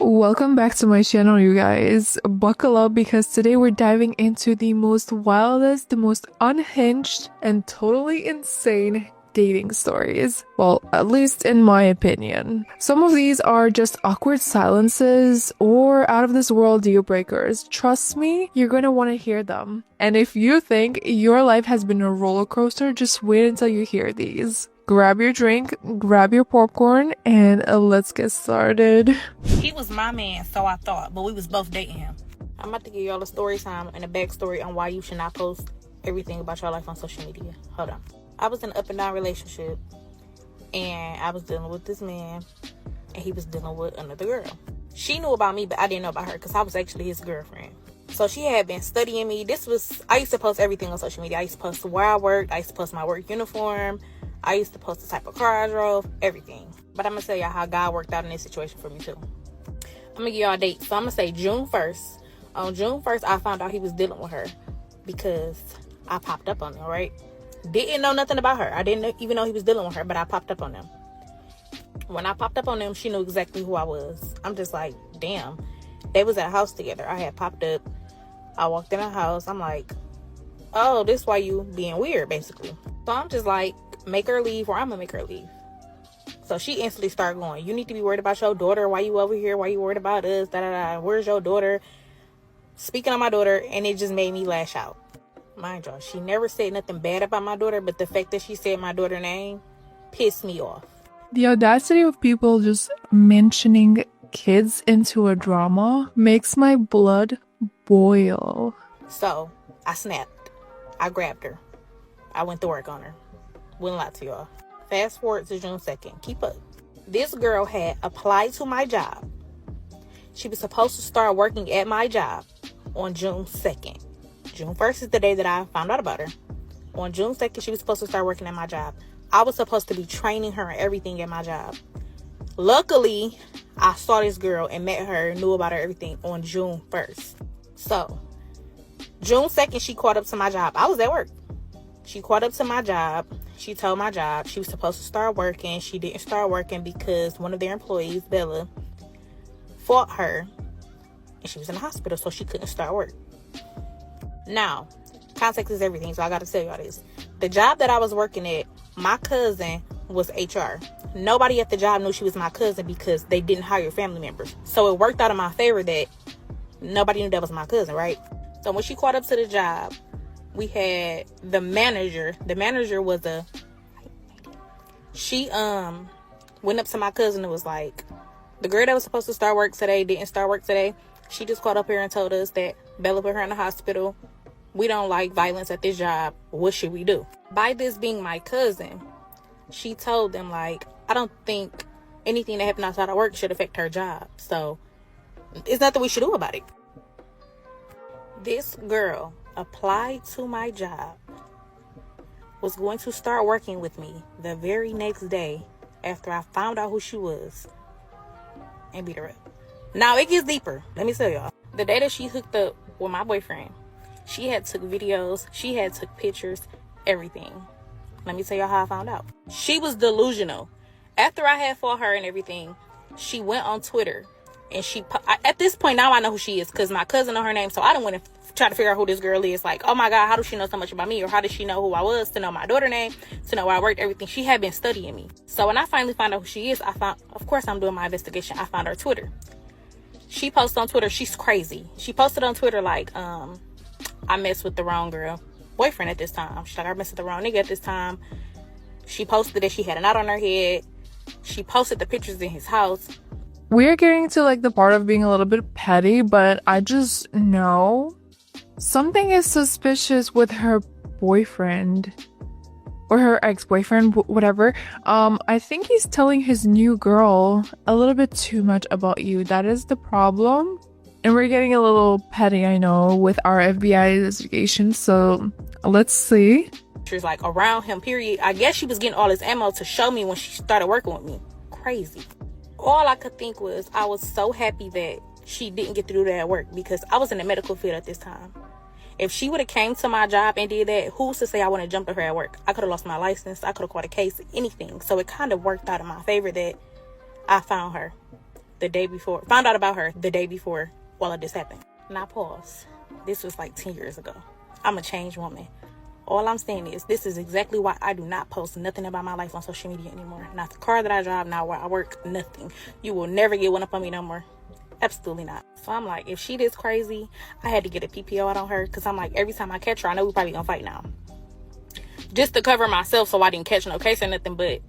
Welcome back to my channel, you guys. Buckle up because today we're diving into the most wildest, the most unhinged, and totally insane dating stories. Well, at least in my opinion. Some of these are just awkward silences or out of this world deal breakers. Trust me, you're gonna want to hear them. And if you think your life has been a roller coaster, just wait until you hear these. Grab your drink, grab your popcorn, and let's get started. He was my man, so I thought, but we was both dating him. I'm about to give y'all a story time and a backstory on why you should not post everything about your life on social media. Hold on. I was in an up and down relationship, and I was dealing with this man, and he was dealing with another girl. She knew about me, but I didn't know about her because I was actually his girlfriend. So she had been studying me. I used to post everything on social media. I used to post where I worked. I used to post my work uniform. I used to post the type of car I drove, everything. But I'm going to tell y'all how God worked out in this situation for me, too. I'm going to give y'all a date. So I'm going to say June 1st. On June 1st, I found out he was dealing with her because I popped up on him, right? Didn't know nothing about her. I didn't even know he was dealing with her, but I popped up on him. When I popped up on him, she knew exactly who I was. I'm just like, damn. They was at a house together. I had popped up. I walked in the house. I'm like, oh, this why you being weird, basically. So I'm just like, make her leave or I'm gonna make her leave. So she instantly started going, you need to be worried about your daughter. Why you over here? Why you worried about us? Where's your daughter? Speaking of my daughter, and it just made me lash out. Mind y'all, she never said nothing bad about my daughter, but the fact that she said my daughter's name pissed me off. The audacity of people just mentioning kids into a drama makes my blood boil. So I snapped. I grabbed her. I went to work on her. Wouldn't lie to y'all. Fast forward to June 2nd. Keep up. This girl had applied to my job. She was supposed to start working at my job on June 2nd. June 1st is the day that I found out about her. On June 2nd, she was supposed to start working at my job. I was supposed to be training her and everything at my job. Luckily, I saw this girl and met her, knew about her, everything on June 1st. So, June 2nd, she caught up to my job. I was at work. She caught up to my job. She told my job she was supposed to start working. She didn't start working because one of their employees, Bella, fought her. And she was in the hospital, so she couldn't start work. Now, context is everything, so I got to tell y'all this. The job that I was working at, my cousin was HR. Nobody at the job knew she was my cousin because they didn't hire family members. So it worked out in my favor that nobody knew that was my cousin, right? So when she caught up to the job, we had the manager. The manager was she went up to my cousin and was like, the girl that was supposed to start work today didn't start work today. She just called up here and told us that Bella put her in the hospital. We don't like violence at this job. What should we do? By this being my cousin, she told them, like, I don't think anything that happened outside of work should affect her job. So it's nothing we should do about it. This girl applied to my job, was going to start working with me the very next day after I found out who she was, and beat her up. Now it gets deeper. Let me tell y'all. The day that she hooked up with my boyfriend, she had took videos, she had took pictures, everything. Let me tell y'all how I found out. She was delusional. After I had fought her and everything, she went on Twitter and at this point now I know who she is because my cousin know her name, so I don't want to try to figure out who this girl is. Like, oh my God, how does she know so much about me? Or how does she know who I was, to know my daughter's name, to know where I worked, everything? She had been studying me. So when I finally found out who she is, of course I'm doing my investigation. I found her Twitter. She posted on Twitter, she's crazy. She posted on Twitter like, I messed with the wrong girl. Boyfriend at this time. She's like, I messed with the wrong nigga at this time. She posted that she had a knot on her head. She posted the pictures in his house. We're getting to like the part of being a little bit petty, but I just know something is suspicious with her boyfriend or her ex-boyfriend, whatever. I think he's telling his new girl a little bit too much about you. That is the problem. And we're getting a little petty, I know, with our FBI investigation. So let's see. She was like around him, period. I guess she was getting all this ammo to show me when she started working with me. Crazy. All I could think was I was so happy that she didn't get to do that at work because I was in the medical field at this time. If she would have came to my job and did that, who's to say I wouldn't have jumped at her at work? I could have lost my license. I could have caught a case, anything. So it kind of worked out in my favor that I found her. the day before. Found out about her the day before all of this happened. Now pause. This was like 10 years ago. I'm a changed woman. All I'm saying is this is exactly why I do not post nothing about my life on social media anymore. Not the car that I drive, not where I work, nothing. You will never get one up on me no more. Absolutely not. So I'm like, if she this crazy, I had to get a PPO out on her, because I'm like, every time I catch her, I know we probably gonna fight now. Just to cover myself so I didn't catch no case or nothing. But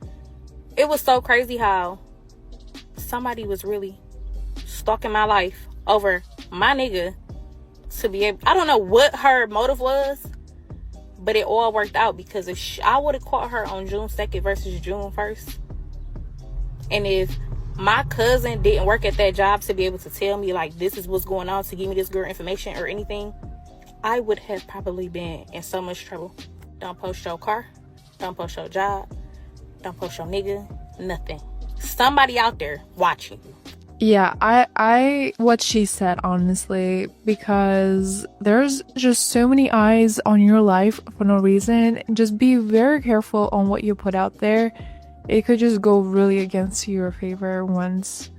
it was so crazy how somebody was really stalking my life over my nigga to be able, I don't know what her motive was, but it all worked out, because if I would have caught her on June 2nd versus June 1st, and if my cousin didn't work at that job to be able to tell me like this is what's going on, to give me this girl information or anything, I would have probably been in so much trouble. Don't post your car, don't post your job, don't post your nigga, nothing. Somebody out there watching you. Yeah, I what she said, honestly, because there's just so many eyes on your life for no reason. Just be very careful on what you put out there. It could just go really against your favor once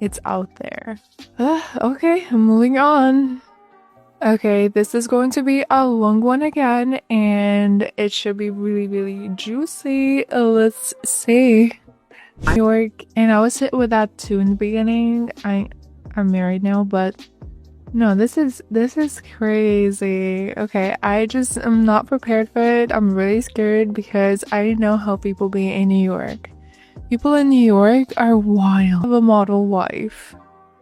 it's out there. Okay, moving on. Okay, this is going to be a long one again, and it should be really, really juicy. Let's see. New York, and I was hit with that too in the beginning. I'm married now, but no, this is crazy. Okay, I just am not prepared for it. I'm really scared because I know how people be in New York. People in New York are wild. I have a Model Wife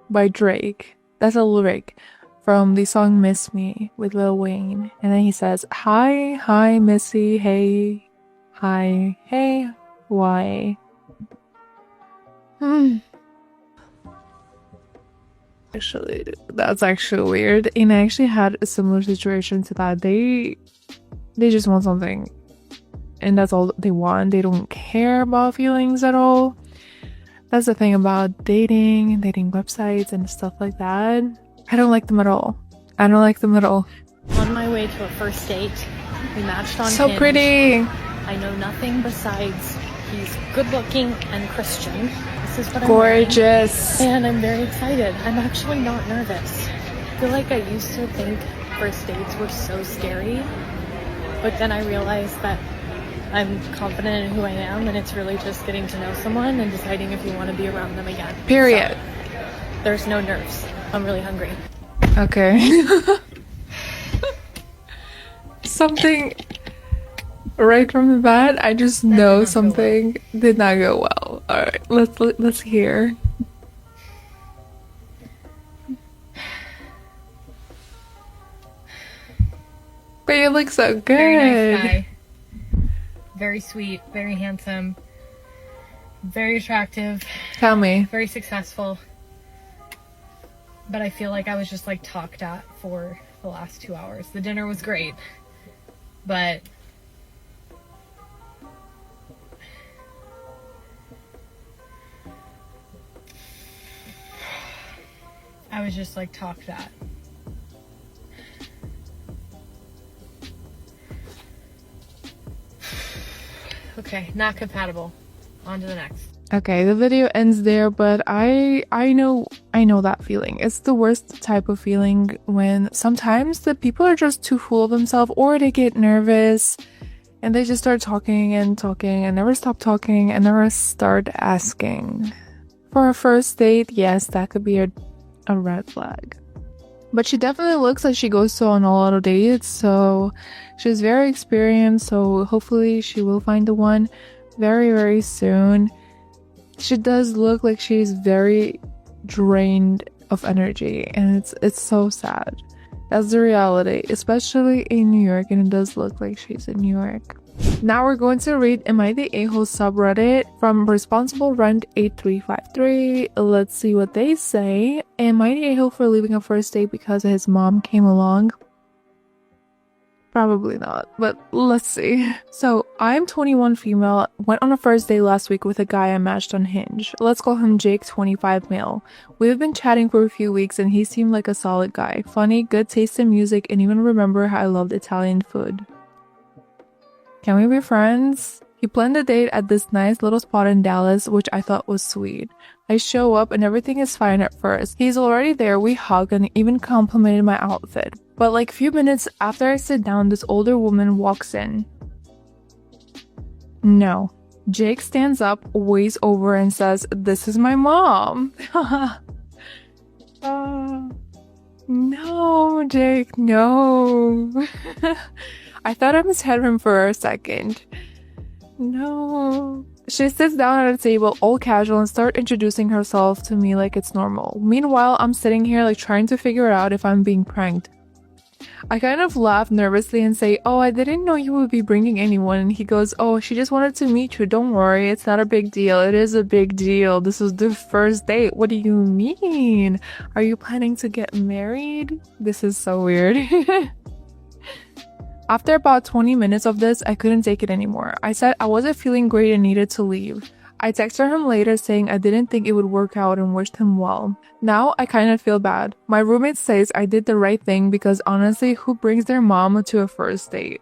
by Drake. That's a lyric from the song Miss Me with Lil Wayne. And then he says, hi Missy, hey, hi, hey, why? Actually, that's actually weird. And I actually had a similar situation to that. They just want something, and that's all they want. They don't care about feelings at all. That's the thing about dating websites and stuff like that. I don't like them at all. I don't like them at all. On my way to a first date, we matched on So Hinge. pretty. I know nothing besides he's good looking and Christian. This is what Gorgeous. I'm wearing, and I'm very excited. I'm actually not nervous. I feel like I used to think first dates were so scary, but then I realized that I'm confident in who I am, and it's really just getting to know someone and deciding if you want to be around them again. Period. So, there's no nerves. I'm really hungry. Okay. Something right from the bat, I just know something did not go well. All right, let's hear. But you look so good. Very nice guy. Very sweet, very handsome, very attractive. Tell me. Very successful. But I feel like I was just like talked at for the last 2 hours. The dinner was great, but I was just like talked at. Okay, not compatible. On to the next. Okay, the video ends there, but I know that feeling. It's the worst type of feeling when sometimes the people are just too full of themselves, or they get nervous and they just start talking and never stop talking and never start asking. For a first date, yes, that could be a red flag. But she definitely looks like she goes on a lot of dates, so she's very experienced, so hopefully she will find the one very, very soon. She does look like she's very drained of energy, and it's so sad. That's the reality, especially in New York, and it does look like she's in New York. Now we're going to read Am I the A-hole subreddit from Responsible Rent 8353. Let's see what they say. Am I the A-hole for leaving a first date because his mom came along? Probably not, but let's see. So, I'm 21 female, went on a first date last week with a guy I matched on Hinge. Let's call him Jake, 25 male. We've been chatting for a few weeks and he seemed like a solid guy. Funny, good taste in music, and even remember how I loved Italian food. Can we be friends? He planned a date at this nice little spot in Dallas, which I thought was sweet. I show up and everything is fine at first. He's already there, we hug and even complimented my outfit. But like a few minutes after I sit down, this older woman walks in. No. Jake stands up, weighs over and says, "This is my mom." No, Jake, no. I thought I misheard him for a second. No. She sits down at a table, all casual, and starts introducing herself to me like it's normal. Meanwhile, I'm sitting here like trying to figure out if I'm being pranked. I kind of laugh nervously and say, "Oh, I didn't know you would be bringing anyone." And he goes, "Oh, she just wanted to meet you. Don't worry, it's not a big deal." It is a big deal. This was the first date. What do you mean? Are you planning to get married? This is so weird. After about 20 minutes of this, I couldn't take it anymore. I said I wasn't feeling great and needed to leave. I texted him later saying I didn't think it would work out and wished him well. Now I kind of feel bad. My roommate says I did the right thing because honestly, who brings their mom to a first date?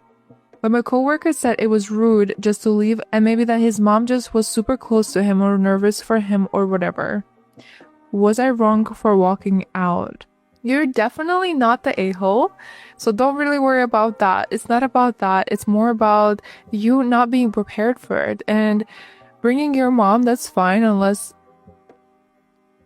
But my coworker said it was rude just to leave and maybe that his mom just was super close to him or nervous for him or whatever. Was I wrong for walking out? You're definitely not the a-hole, so don't really worry about that. It's not about that. It's more about you not being prepared for it. And bringing your mom, that's fine unless...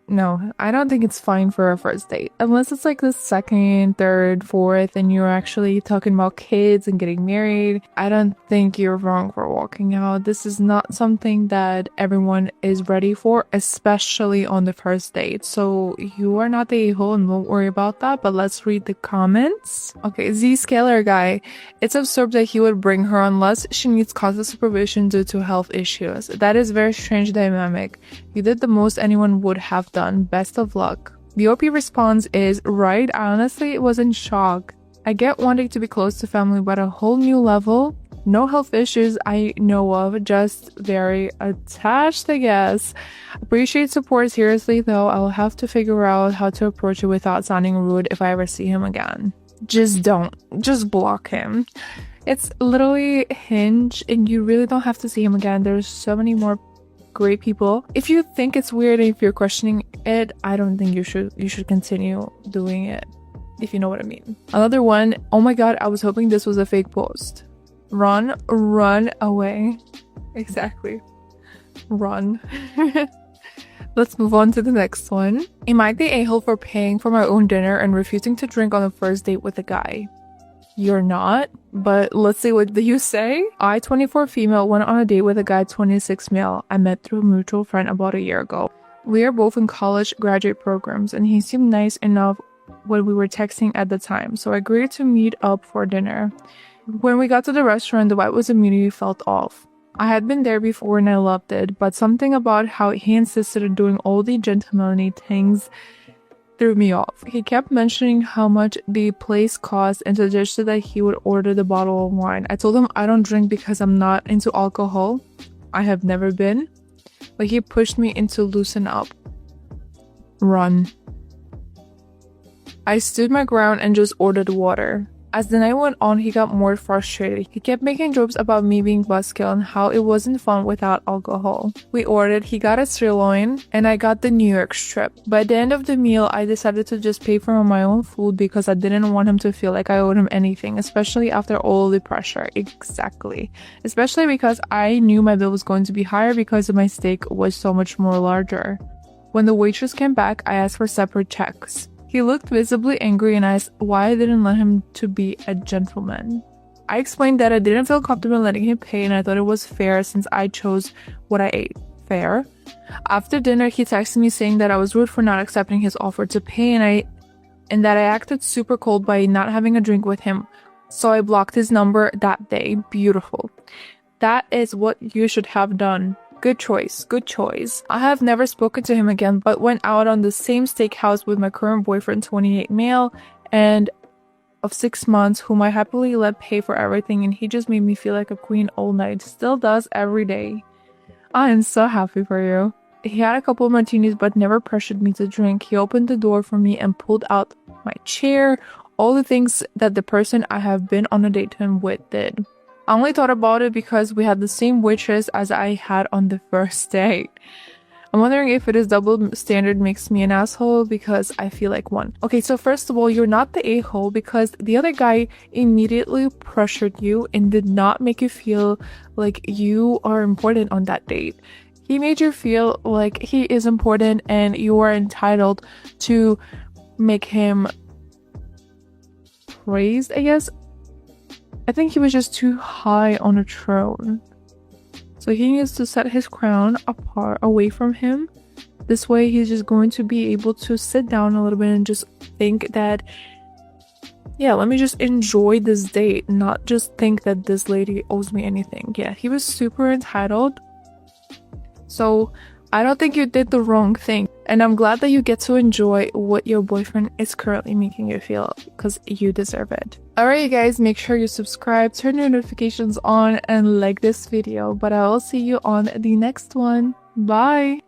No, I don't think it's fine for a first date. Unless it's like the second, third, fourth, and you're actually talking about kids and getting married. I don't think you're wrong for walking out. This is not something that everyone is ready for, especially on the first date. So you are not the a-hole and don't worry about that, but let's read the comments. Okay, Z-Scalar guy. It's absurd that he would bring her unless she needs constant supervision due to health issues. That is very strange dynamic. You did the most anyone would have done. Best of luck. The OP response is, right, I honestly was in shock. I get wanting to be close to family, but a whole new level. No health issues I know of, just very attached, I guess. Appreciate support seriously though. I'll have to figure out how to approach it without sounding rude if I ever see him again. Just don't. Just block him. It's literally Hinge and you really don't have to see him again. There's so many more great people. If you think it's weird and if you're questioning it, I don't think you should continue doing it, if you know what I mean. Another one, oh my god, I was hoping this was a fake post. Run away. Exactly. Run. Let's move on to the next one. Am I the a-hole for paying for my own dinner and refusing to drink on a first date with a guy? You're not, but let's see what you say. I, 24 female, went on a date with a guy, 26 male. I met through a mutual friend about a year ago. We are both in college graduate programs, and he seemed nice enough when we were texting at the time, so I agreed to meet up for dinner. When we got to the restaurant, the vibe was immediately felt off. I had been there before and I loved it, but something about how he insisted on doing all the gentlemanly things threw me off. He kept mentioning how much the place cost and suggested that he would order the bottle of wine. I told him I don't drink because I'm not into alcohol. I have never been. But he pushed me into loosen up. Run. I stood my ground and just ordered water. As the night went on, he got more frustrated. He kept making jokes about me being buzzkill and how it wasn't fun without alcohol. We ordered, he got a sirloin, and I got the New York strip. By the end of the meal, I decided to just pay for my own food because I didn't want him to feel like I owed him anything, especially after all the pressure. Exactly. Especially because I knew my bill was going to be higher because my steak was so much more larger. When the waitress came back, I asked for separate checks. He looked visibly angry and asked why I didn't let him to be a gentleman. I explained that I didn't feel comfortable letting him pay and I thought it was fair since I chose what I ate. Fair? After dinner, he texted me saying that I was rude for not accepting his offer to pay and that I acted super cold by not having a drink with him. So I blocked his number that day. Beautiful. That is what you should have done. Good choice, good choice. I have never spoken to him again, but went out on the same steakhouse with my current boyfriend, 28 male, and of 6 months, whom I happily let pay for everything, and he just made me feel like a queen all night. Still does every day. I am so happy for you. He had a couple of martinis, but never pressured me to drink. He opened the door for me and pulled out my chair, all the things that the person I have been on a date with did. I only thought about it because we had the same waitress as I had on the first date. I'm wondering if it is double standard makes me an asshole because I feel like one. Okay, so first of all, you're not the a-hole because the other guy immediately pressured you and did not make you feel like you are important on that date. He made you feel like he is important and you are entitled to make him praised, I guess. I think he was just too high on a throne. So he needs to set his crown apart away from him. This way he's just going to be able to sit down a little bit and just think that, yeah, let me just enjoy this date, not just think that this lady owes me anything. Yeah, he was super entitled. So I don't think you did the wrong thing. And I'm glad that you get to enjoy what your boyfriend is currently making you feel because you deserve it. Alright, you guys, make sure you subscribe, turn your notifications on, and like this video. But I will see you on the next one. Bye!